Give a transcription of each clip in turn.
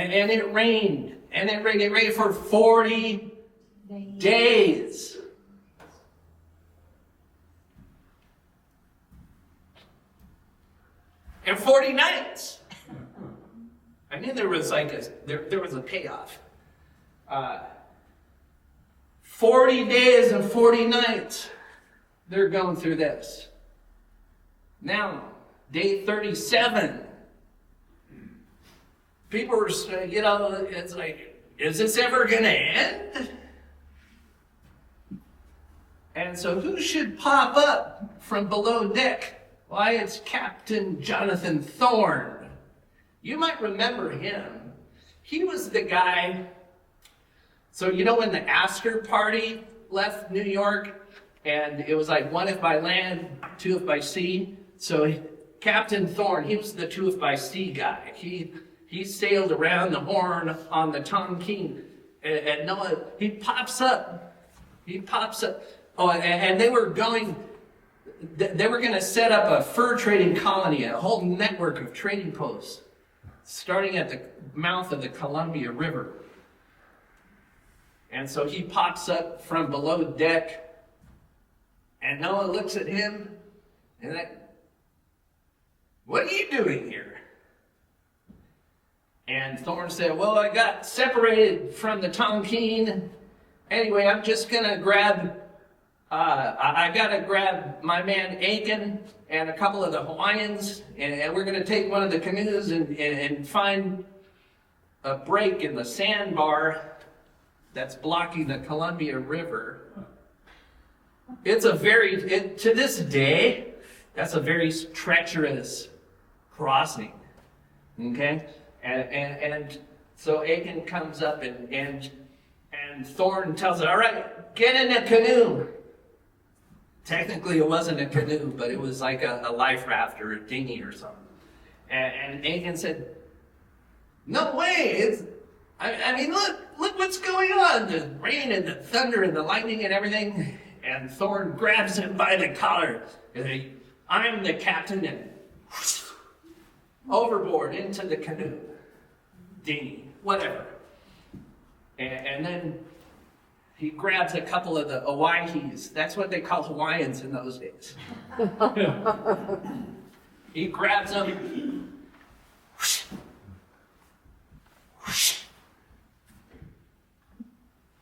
And it rained. And it rained for 40 days. And 40 nights. I knew there was there was a payoff. 40 days and 40 nights. They're going through this. Now, day 37. People were, it's like, is this ever going to end? And so who should pop up from below deck? Why, it's Captain Jonathan Thorne. You might remember him. He was the guy, so when the Astor party left New York, and it was like 1 if by land, 2 if by sea. So Captain Thorne, he was the 2 if by sea guy. He sailed around the Horn on the Tonkin, and Noah, he pops up. Oh, and they were going to set up a fur trading colony, a whole network of trading posts, starting at the mouth of the Columbia River. And so he pops up from below deck, and Noah looks at him, and what are you doing here? And Thorne said, well, I got separated from the Tonkin. Anyway, I'm just going to I got to grab my man Aiken and a couple of the Hawaiians, and we're going to take one of the canoes and find a break in the sandbar that's blocking the Columbia River. It's to this day, that's a very treacherous crossing, okay? And so Aiken comes up and Thorne tells it, all right, get in a canoe. Technically it wasn't a canoe, but it was like a life raft or a dinghy or something. And Aiken said, no way, I mean, look what's going on, the rain and the thunder and the lightning and everything. And Thorne grabs him by the collar. And I'm the captain, and overboard into the canoe, dinghy, whatever. And then he grabs a couple of the Oaihis. That's what they called Hawaiians in those days. He grabs them.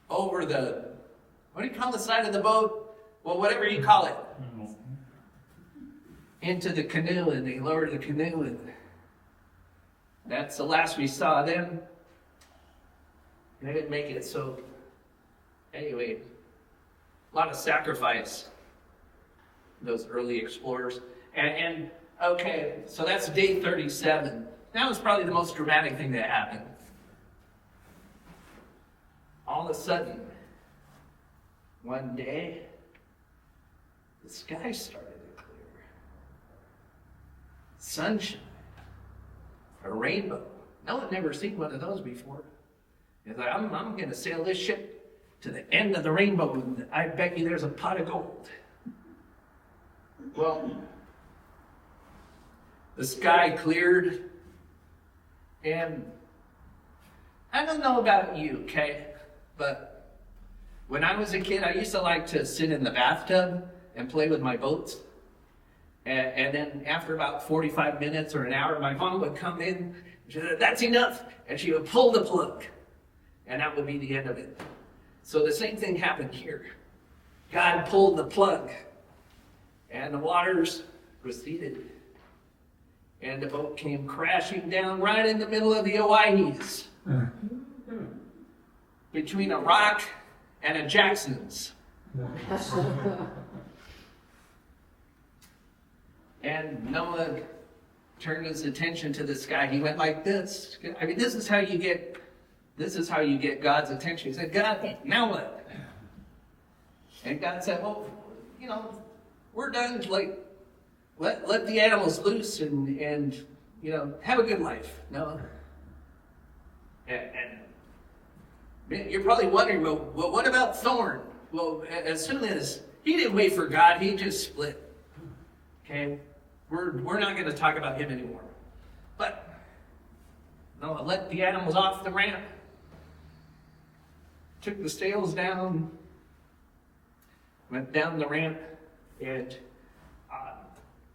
Over the, what do you call the side of the boat? Well, whatever you call it. Into the canoe, and they lower the canoe, and that's the last we saw of them. They didn't make it, so anyway, a lot of sacrifice, those early explorers. And okay, so that's day 37. That was probably the most dramatic thing that happened. All of a sudden, one day, the sky started to clear. Sunshine, a rainbow. No one never seen one of those before. He's like, I'm going to sail this ship to the end of the rainbow, and I bet you there's a pot of gold. Well, the sky cleared, and I don't know about you, okay? But when I was a kid, I used to like to sit in the bathtub and play with my boats. And then after about 45 minutes or an hour, my mom would come in, and she said, that's enough. And she would pull the plug. And that would be the end of it. So the same thing happened here. God pulled the plug. And the waters receded. And the boat came crashing down right in the middle of the Oaihis. Between a rock and a Jackson's. And Noah turned his attention to the sky. He went like this. I mean, this is how you get God's attention. He said, God, now what? And God said, well, we're done. Like, let the animals loose and have a good life. No. And you're probably wondering, well, what about Thorne? Well, as soon as he didn't wait for God, he just split. Okay, we're not going to talk about him anymore. But No, I let the animals off the ramp, took the stalls down, went down the ramp, and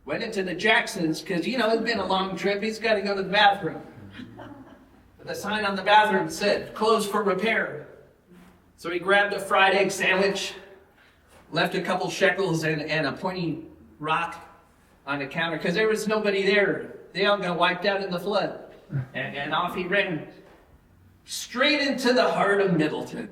went into the Jacksons, because, you know, it's been a long trip, he's got to go to the bathroom. But the sign on the bathroom said, closed for repair. So he grabbed a fried egg sandwich, left a couple shekels and a pointy rock on the counter, because there was nobody there. They all got wiped out in the flood. And off he ran, straight into the heart of Middleton.